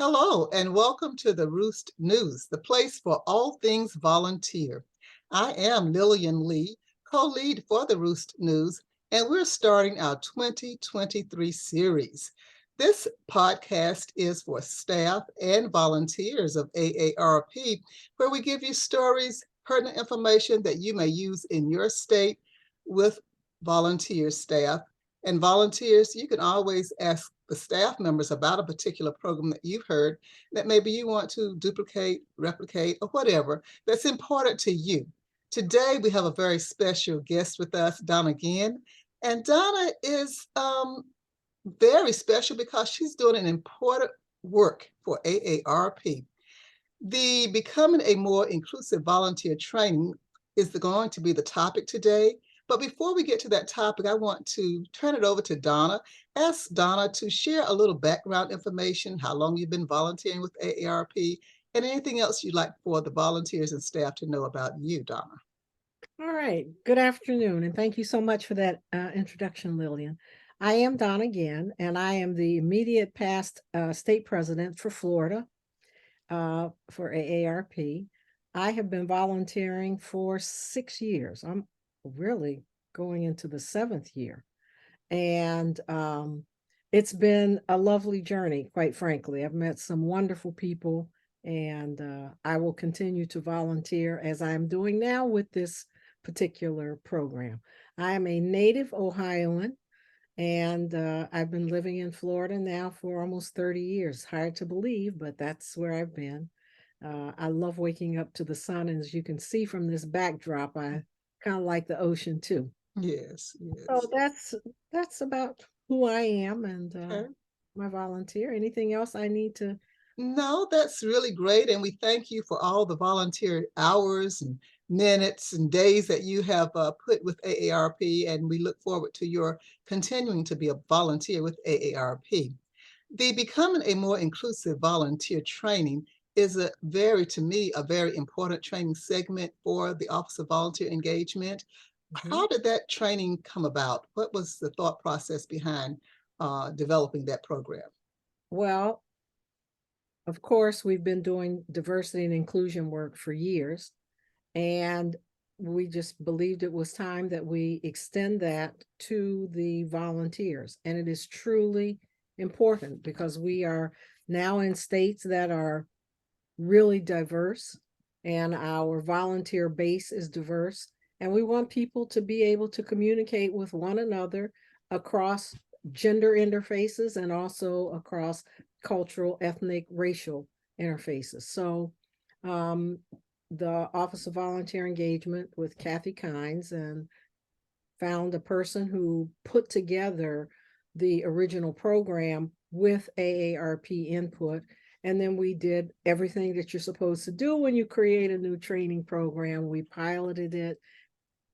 Hello, and welcome to the Roost News, the place for all things volunteer. I am Lillian Lee, co-lead for the Roost News, and we're starting our 2023 series. This podcast is for staff and volunteers of AARP, where we give you stories, pertinent information that you may use in your state with volunteer staff. And volunteers, you can always ask the staff members about a particular program that you've heard that maybe you want to duplicate, replicate, or whatever that's important to you. Today, we have a very special guest with us, Donna Ginn. And Donna is very special because she's doing an important work for AARP. The Becoming a More Inclusive Volunteer Training is going to be the topic today. But before we get to that topic, I want to turn it over to Donna. Ask Donna to share a little background information, how long you've been volunteering with AARP, and anything else you'd like for the volunteers and staff to know about you, Donna. All right. Good afternoon, and thank you so much for that introduction, Lillian. I am Donna Ginn, and I am the immediate past state president for Florida for AARP. I have been volunteering for 6 years. I'm really going into the seventh year, and it's been a lovely journey, quite frankly. I've met some wonderful people, and I will continue to volunteer as I'm doing now with this particular program. I am a native Ohioan, and I've been living in Florida now for almost 30 years. Hard to believe, but that's where I've been. I love waking up to the sun, and as you can see from this backdrop, I kind of like the ocean too. Yes, So yes. that's about who I am and Okay. my volunteer. Anything else I need to? No, that's really great. And we thank you for all the volunteer hours and minutes and days that you have put with AARP. And we look forward to your continuing to be a volunteer with AARP. The Becoming a More Inclusive Volunteer training is to me, a very important training segment for the Office of Volunteer Engagement. Mhm. How did that training come about? What was the thought process behind developing that program? Well, of course, we've been doing diversity and inclusion work for years, and we just believed it was time that we extend that to the volunteers. And it is truly important because we are now in states that are really diverse, and our volunteer base is diverse. And we want people to be able to communicate with one another across gender interfaces and also across cultural, ethnic, racial interfaces. So, um, the Office of Volunteer Engagement with Kathy Kynes and found a person who put together the original program with AARP input. And then we did everything that you're supposed to do when you create a new training program. We piloted it,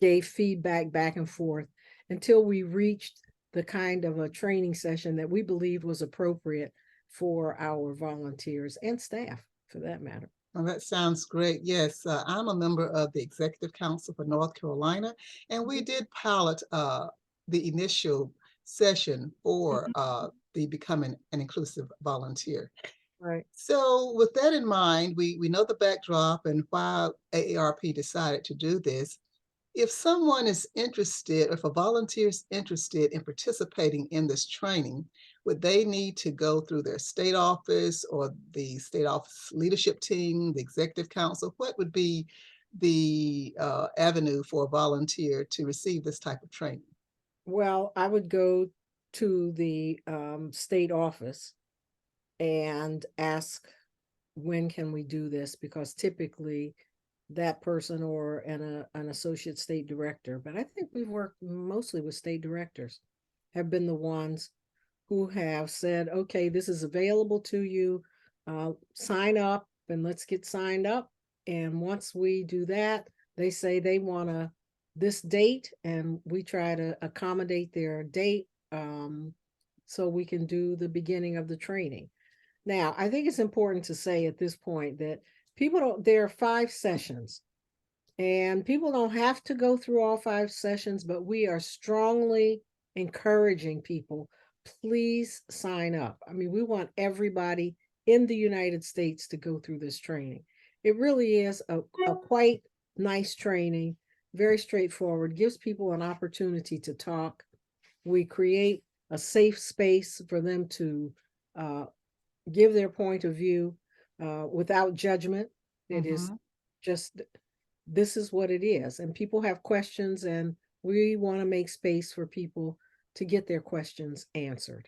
gave feedback back and forth until we reached the kind of a training session that we believed was appropriate for our volunteers and staff for that matter. Well, that sounds great. Yes, I'm a member of the Executive Council for North Carolina, and we did pilot the initial session for Mhm. the Becoming an Inclusive Volunteer. Right. So, with that in mind, we know the backdrop and why AARP decided to do this. If someone is interested, or if a volunteer is interested in participating in this training, would they need to go through their state office or the state office leadership team, the executive council? What would be the avenue for a volunteer to receive this type of training? Well, I would go to the state office and ask when can we do this, because typically that person or an associate state director, but I think we've worked mostly with state directors, have been the ones who have said, okay, this is available to you, sign up and let's get signed up. And once we do that, they say they want to this date, and we try to accommodate their date, so we can do the beginning of the training. Now, I think it's important to say at this point that people don't, there are 5 sessions, and people don't have to go through all 5 sessions, but we are strongly encouraging people, please sign up. I mean, we want everybody in the United States to go through this training. It really is a quite nice training, very straightforward, gives people an opportunity to talk. We create a safe space for them to give their point of view without judgment. It is just, this is what it is. And people have questions, and we want to make space for people to get their questions answered.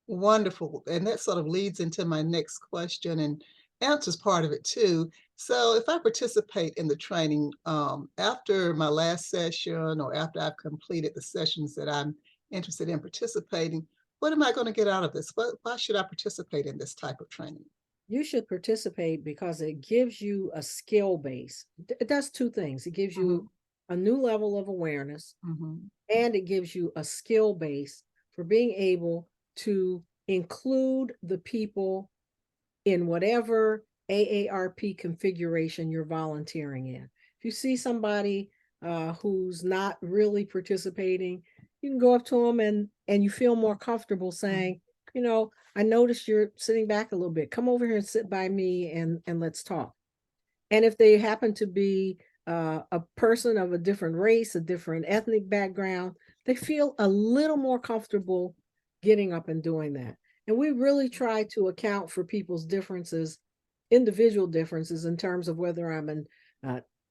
Wonderful. And that sort of leads into my next question and answers part of it too. So if I participate in the training after my last session or after I've completed the sessions that I'm interested in participating, what am I going to get out of this? Why should I participate in this type of training? You should participate because it gives you a skill base. It does two things. It gives you a new level of awareness, and it gives you a skill base for being able to include the people in whatever AARP configuration you're volunteering in. If you see somebody who's not really participating, you can go up to them and you feel more comfortable saying, you know, I noticed you're sitting back a little bit. Come over here and sit by me and let's talk. And if they happen to be a person of a different race, a different ethnic background, they feel a little more comfortable getting up and doing that. And we really try to account for people's differences, individual differences, in terms of whether I'm an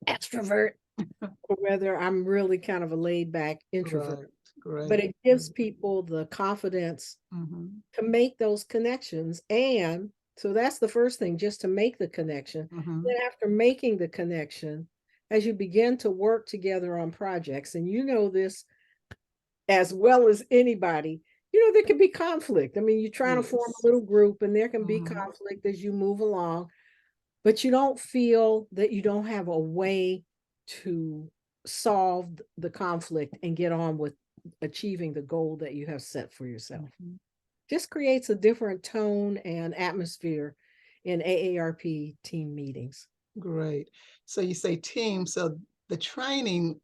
extrovert or whether I'm really kind of a laid back introvert. Right. But it gives people the confidence to make those connections. And so that's the first thing, just to make the connection. Then after making the connection, as you begin to work together on projects, and you know this as well as anybody, you know, there can be conflict. I mean, you're trying to form a little group and there can be conflict as you move along, but you don't feel that you don't have a way to solve the conflict and get on with achieving the goal that you have set for yourself. Just creates a different tone and atmosphere in AARP team meetings. Great. So you say team, so the training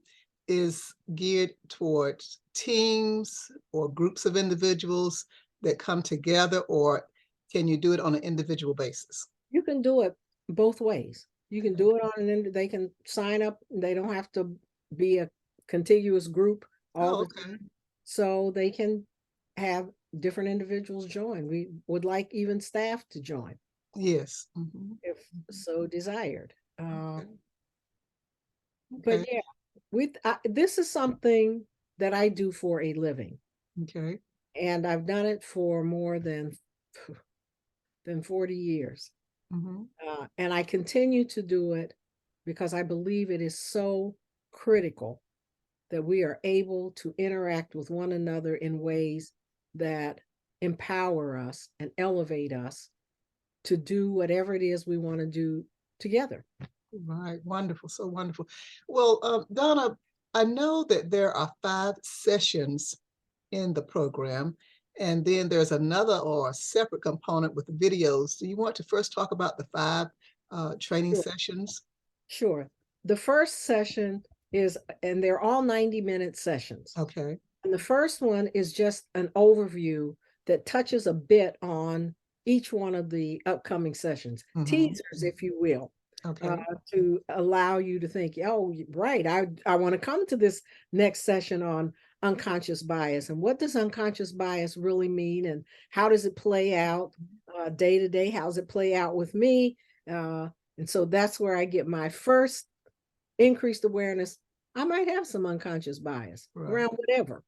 is geared towards teams or groups of individuals that come together, or can you do it on an individual basis? You can do it both ways. You can do it on an they can sign up. They don't have to be a contiguous group all the time. So they can have different individuals join. We would like even staff to join. Yes. If so desired. Okay. But yeah, this is something that I do for a living. Okay. And I've done it for more than 40 years. And I continue to do it because I believe it is so critical that we are able to interact with one another in ways that empower us and elevate us to do whatever it is we want to do together. Right. Wonderful. So wonderful. Well, Donna, I know that there are 5 sessions in the program, and then there's another or a separate component with videos. Do you want to first talk about the 5 training sessions? Sure. The first session is, and they're all 90-minute sessions. Okay. And the first one is just an overview that touches a bit on each one of the upcoming sessions, teasers, if you will, to allow you to think, oh, right, I want to come to this next session on unconscious bias. And what does unconscious bias really mean? And how does it play out day to day? How does it play out with me? And so that's where I get my first increased awareness. I might have some unconscious bias around whatever.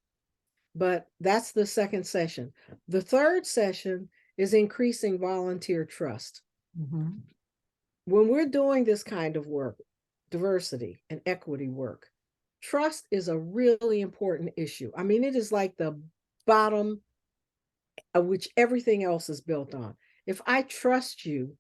But that's the second session. The third session is increasing volunteer trust. When we're doing this kind of work, diversity and equity work, trust is a really important issue. I mean, it is like the bottom of which everything else is built on. If I trust you,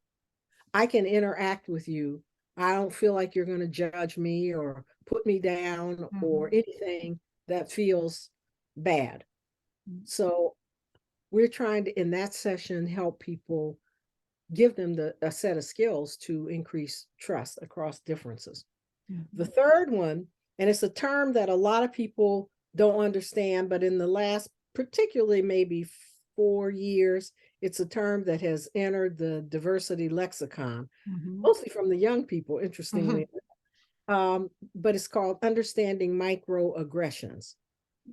I can interact with you. I don't feel like you're going to judge me or put me down or anything that feels bad. So we're trying to, in that session, help people, give them a set of skills to increase trust across differences. The third one, and it's a term that a lot of people don't understand, but in the last, particularly maybe 4 years. It's a term that has entered the diversity lexicon, Mhm. mostly from the young people, interestingly. Mhm. But it's called understanding microaggressions.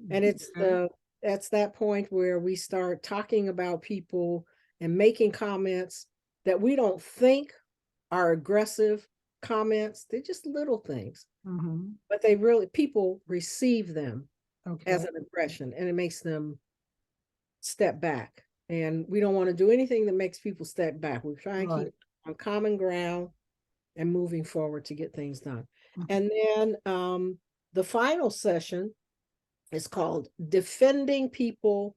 And Okay. that's that point where we start talking about people and making comments that we don't think are aggressive comments. They're just little things, Mhm. but they really, people receive them as Okay. an aggression, and it makes them step back. And we don't want to do anything that makes people step back. We try and keep Right. on common ground and moving forward to get things done. Mhm. And then the final session is called Defending People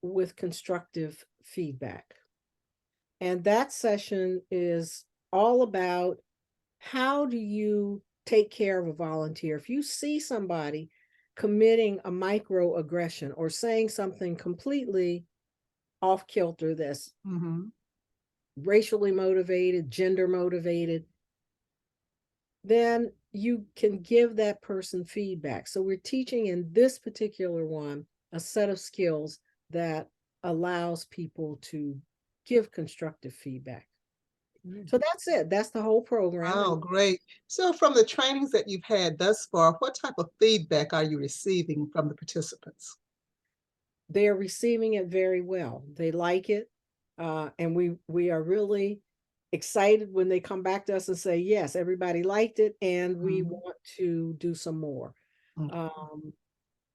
with Constructive Feedback. And that session is all about how do you take care of a volunteer? If you see somebody committing a microaggression or saying something completely off kilter that's Mhm. racially motivated, gender motivated, then you can give that person feedback. So we're teaching in this particular one a set of skills that allows people to give constructive feedback. So that's it. That's the whole program. Wow, And great. So from the trainings that you've had thus far, what type of feedback are you receiving from the participants? they're receiving it very well. They like it. And we are really excited when they come back to us and say, yes, everybody liked it, and we Mhm. want to do some more. Okay. Um,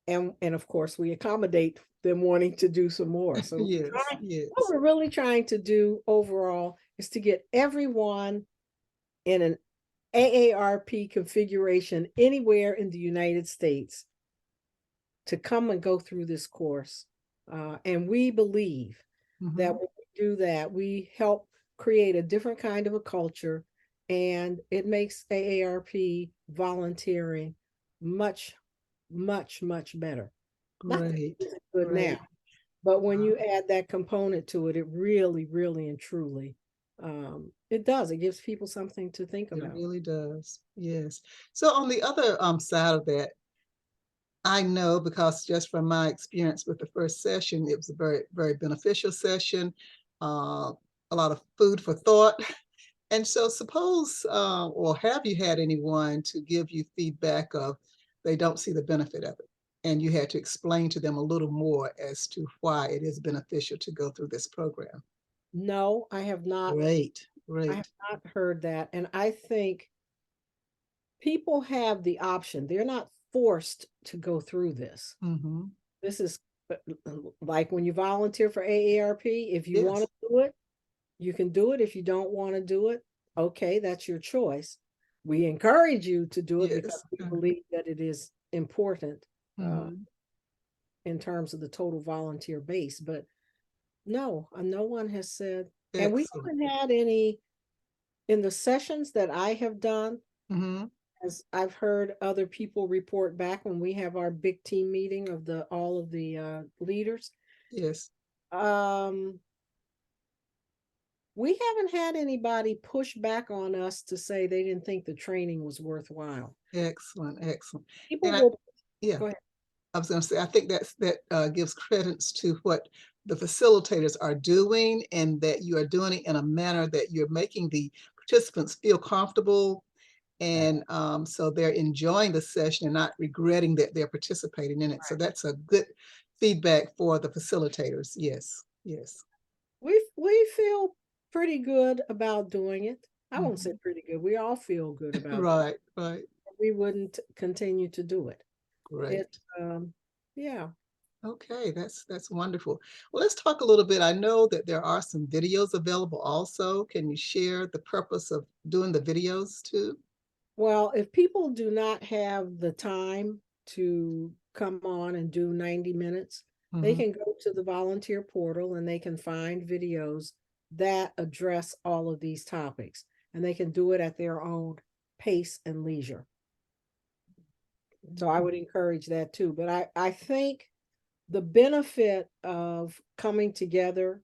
and of course we accommodate them wanting to do some more. So Yes, what yes. we're really trying to do overall is to get everyone in an AARP configuration anywhere in the United States to come and go through this course. And we believe that Mhm. when we do that, we help create a different kind of a culture, and it makes AARP volunteering much, much, much better. Not that Great, it isn't good now, great. but when Wow, you add that component to it, it really, really and truly, it does. It gives people something to think it about. really does. Yes. So on the other side of that, I know because just from my experience with the first session, it was a very, very beneficial session, uh, a lot of food for thought. And so suppose, or have you had anyone to give you feedback of they don't see the benefit of it, and you had to explain to them a little more as to why it is beneficial to go through this program? No, I have not. Great, I have great. not heard that, and I think people have the option. They're not forced to go through this. Mhm. This is like when you volunteer for AARP, if you want Yes, to do it, you can do it. If you don't want to do it, okay, that's your choice. We encourage you to do it because yes. we believe that it is important Mhm. in terms of the total volunteer base. But no, no one has said, and we Excellent. haven't had any in the sessions that I have done. Mhm. As I've heard other people report back when we have our big team meeting of the all of the leaders, Yes. um, we haven't had anybody push back on us to say they didn't think the training was worthwhile. Excellent, excellent. People And will yeah, go ahead. I was going to say, I think that gives credence to what the facilitators are doing, and that you are doing it in a manner that you're making the participants feel comfortable, and so they're enjoying the session and not regretting that they're participating in it. So that's a good feedback for the facilitators. Yes, yes. We feel pretty good about doing it. I won't say Mhm. pretty good. We all feel good about doing Right, right. it. We wouldn't continue to do it. It Great. yeah. Okay, that's wonderful. Well, let's talk a little bit. I know that there are some videos available also. Can you share the purpose of doing the videos too? Well, if people do not have the time to come on and do 90 minutes, they Mhm. can go to the volunteer portal and they can find videos that address all of these topics, and they can do it at their own pace and leisure. So I would encourage that too. But I think the benefit of coming together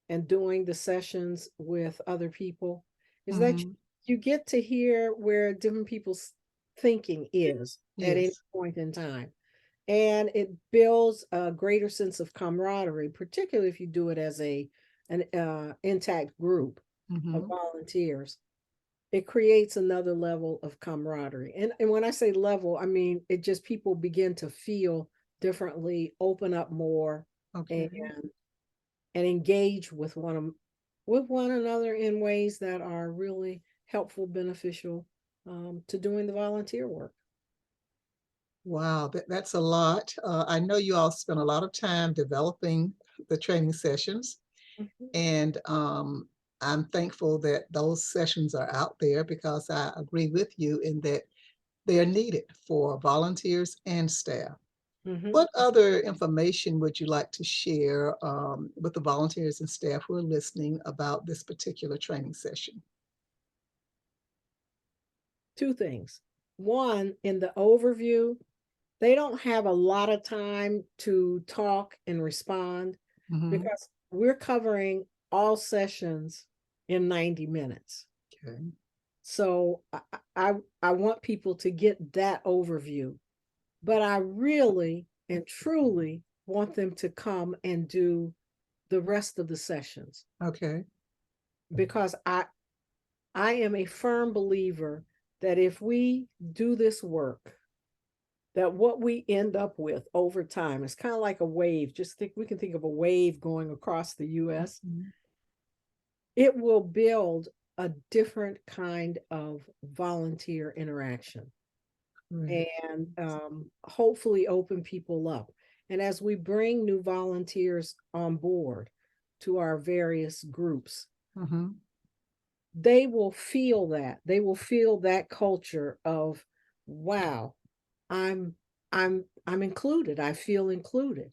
and doing the sessions with other people is that Mhm. you get to hear where different people's thinking is at any Yes. point in time. and it builds a greater sense of camaraderie, particularly if you do it as an intact group of volunteers. It creates another level of camaraderie. And when I say level, I mean it just people begin to feel differently, open up more, Okay. and engage with one another in ways that are really helpful, beneficial to doing the volunteer work. Wow, that's a lot. I know you all spent a lot of time developing the training sessions, Mhm. and I'm thankful that those sessions are out there because I agree with you in that they are needed for volunteers and staff. Mhm. What other information would you like to share with the volunteers and staff who are listening about this particular training session? Two things. One, in the overview, they don't have a lot of time to talk and respond Hmm. because we're covering all sessions in 90 minutes. Okay. So I want people to get that overview, but I really and truly want them to come and do the rest of the sessions Okay. because I am a firm believer that if we do this work, that what we end up with over time is kind of like a wave. Just think we can think of a wave going across the US. Mhm. It will build a different kind of volunteer interaction Right. and hopefully open people up. And as we bring new volunteers on board to our various groups, Hmm. they will feel that. They will feel that culture of, wow, I'm I'm included. I feel included.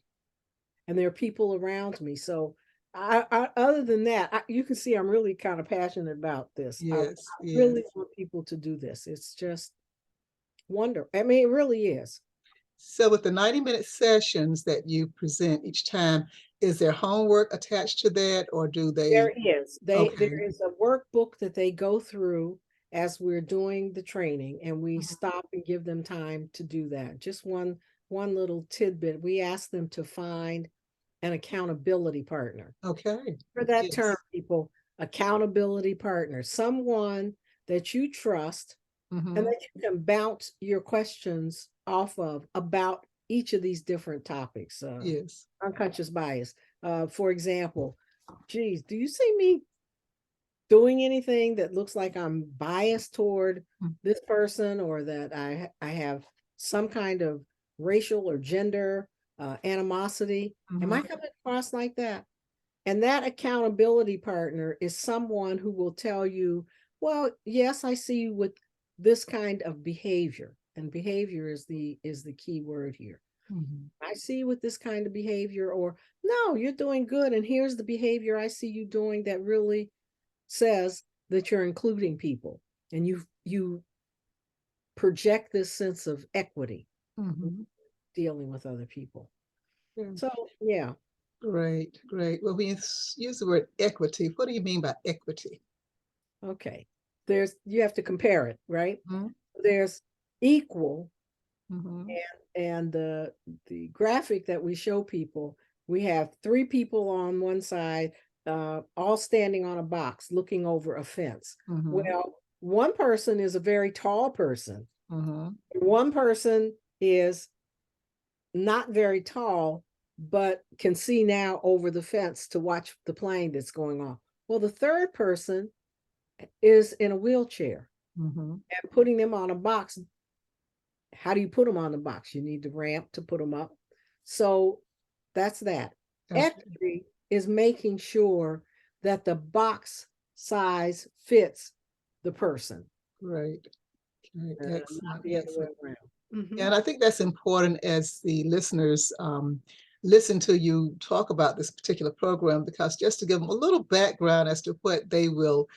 And there are people around me. So other than that, you can see I'm really kind of passionate about this. I Yes, really yes. want people to do this. It's just wonder. I mean, it really is. So with the 90-minute sessions that you present each time, is there homework attached to that or do There they? is. There Okay. is a workbook that they go through as we're doing the training, and we Mhm. stop and give them time to do that. Just one little tidbit. We ask them to find an accountability partner. Okay. For that term, Yes. people, accountability partner, someone that you trust and Hmm. that you can bounce your questions off of about each of these different topics. Yes. Unconscious bias. For example, geez, do you see me doing anything that looks like I'm biased toward this person or that I have some kind of racial or gender animosity? Am I Hmm. coming across like that? And that accountability partner is someone who will tell you, well, yes, I see you with this kind of behavior. And behavior is the key word here. Hmm. I see you with this kind of behavior, or no, you're doing good. And here's the behavior I see you doing that really says that you're including people and you project this sense of equity Hmm. dealing with other people. Yeah. So yeah, Great, great. Well, when you use the word equity, what do you mean by equity? okay. There's you have to compare it, right? Hmm. There's equal Hmm. and the graphic that we show people, we have three people on one side, all standing on a box looking over a fence. Hmm. Well, one person is a very tall person. Hmm. One person is not very tall, but can see now over the fence to watch the plane that's going on. Well, the third person is in a wheelchair Hmm. and putting them on a box. How do you put them on the box? You need the ramp to put them up. So that's that. Okay. Equity is making sure that the box size fits the person, Great. Great. not Excellent. the other way Excellent. around. Mm-hmm. And I think that's important as the listeners listen to you talk about this particular program, because just to give them a little background as to what they will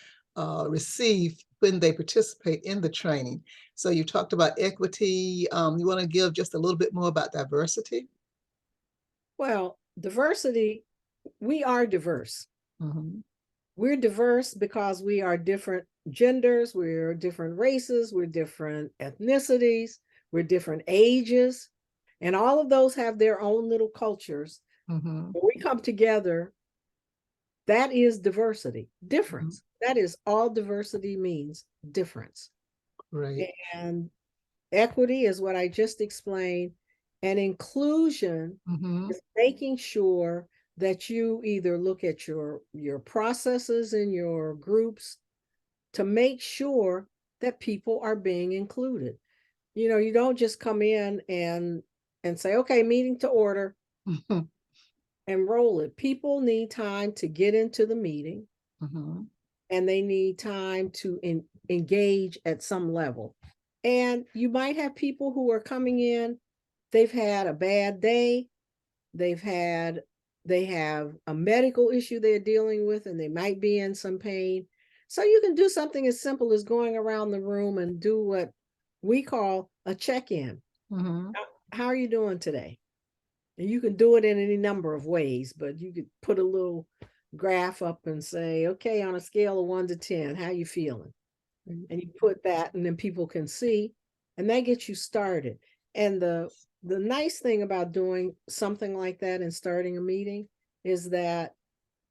receive when they participate in the training. So you talked about equity. You want to give just a little bit more about diversity? Well, diversity, we are diverse. Hmm. We're diverse because we are different genders, we're different races, we're different ethnicities, we're different ages. And all of those have their own little cultures. Mm-hmm. When we come together, that is diversity, difference. Mm-hmm. That is all diversity means, difference. Right. And equity is what I just explained. And inclusion Mm-hmm. is making sure that you either look at your processes in your groups to make sure that people are being included. You know, you don't just come in and say, okay, meeting to order, and roll it. People need time to get into the meeting, Mm-hmm. and they need time to engage at some level. And you might have people who are coming in, they've had a bad day, they have a medical issue they're dealing with, and they might be in some pain. So you can do something as simple as going around the room and do what we call a check-in. Mm-hmm. How are you doing today? And you can do it in any number of ways, but you could put a little graph up and say, okay, on a scale of 1 to 10, how you feeling? And you put that, and then people can see, and that gets you started. And the nice thing about doing something like that and starting a meeting is that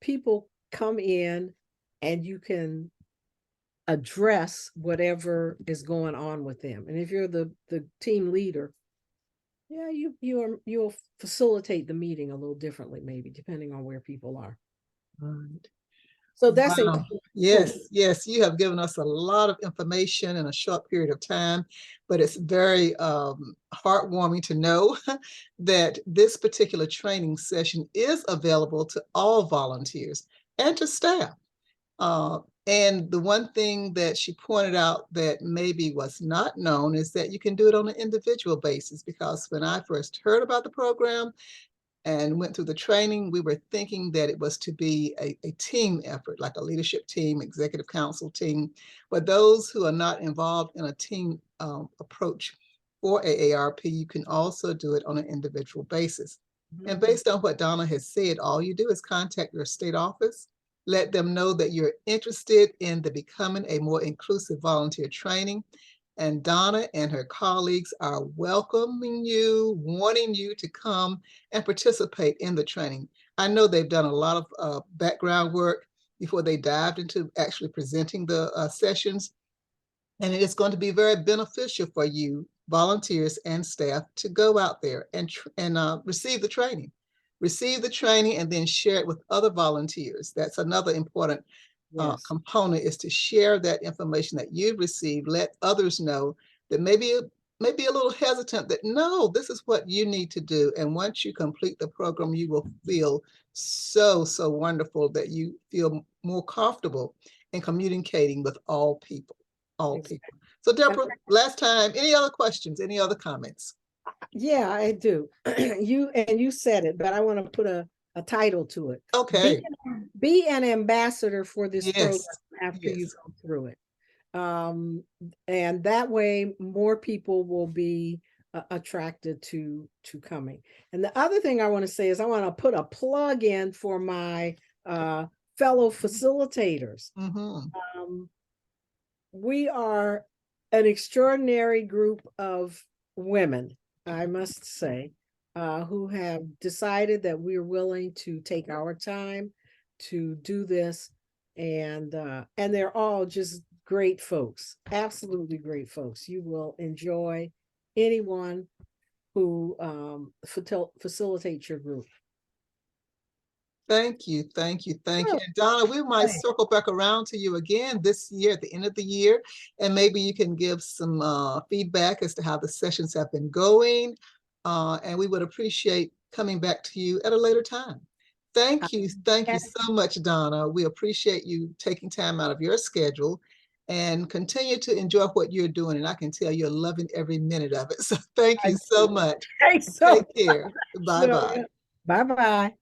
people come in and you can address whatever is going on with them. And if you're the team leader, yeah, you'll facilitate the meeting a little differently, maybe depending on where people are. Right. So that's Wow. Yes, yes, you have given us a lot of information in a short period of time, but it's very heartwarming to know that this particular training session is available to all volunteers and to staff. And the one thing that she pointed out that maybe was not known is that you can do it on an individual basis, because when I first heard about the program and went through the training, we were thinking that it was to be a team effort, like a leadership team, executive council team. But those who are not involved in a team approach for AARP, you can also do it on an individual basis. And based on what Donna has said, all you do is contact your state office, let them know that you're interested in the Becoming a More Inclusive Volunteer training. And Donna and her colleagues are welcoming you, wanting you to come and participate in the training. I know they've done a lot of background work before they dived into actually presenting the sessions. And it is going to be very beneficial for you, volunteers and staff, to go out there and receive the training. Receive the training and then share it with other volunteers. That's another important component, is to share that information that you've received. Let others know that maybe a little hesitant, that no, this is what you need to do. And once you complete the program, you will feel so wonderful that you feel more comfortable in communicating with all people. People. So Deborah, last time, any other questions, any other comments? Yeah, I do. You said it, but I want to put a title to it. Okay. Be an ambassador for this program after Yes. you go through it. And that way more people will be attracted to coming. And the other thing I want to say is I want to put a plug in for my fellow facilitators. We are an extraordinary group of women, I must say, who have decided that we're willing to take our time to do this. And they're all just great folks, absolutely great folks. You will enjoy anyone who facilitates your group. Thank you, thank you, thank you. And Donna, we might circle back around to you again this year, at the end of the year, and maybe you can give some feedback as to how the sessions have been going. And we would appreciate coming back to you at a later time. Thank you so much, Donna. We appreciate you taking time out of your schedule, and continue to enjoy what you're doing. And I can tell you're loving every minute of it. So thank you so much. Take care. Bye-bye. Bye-bye.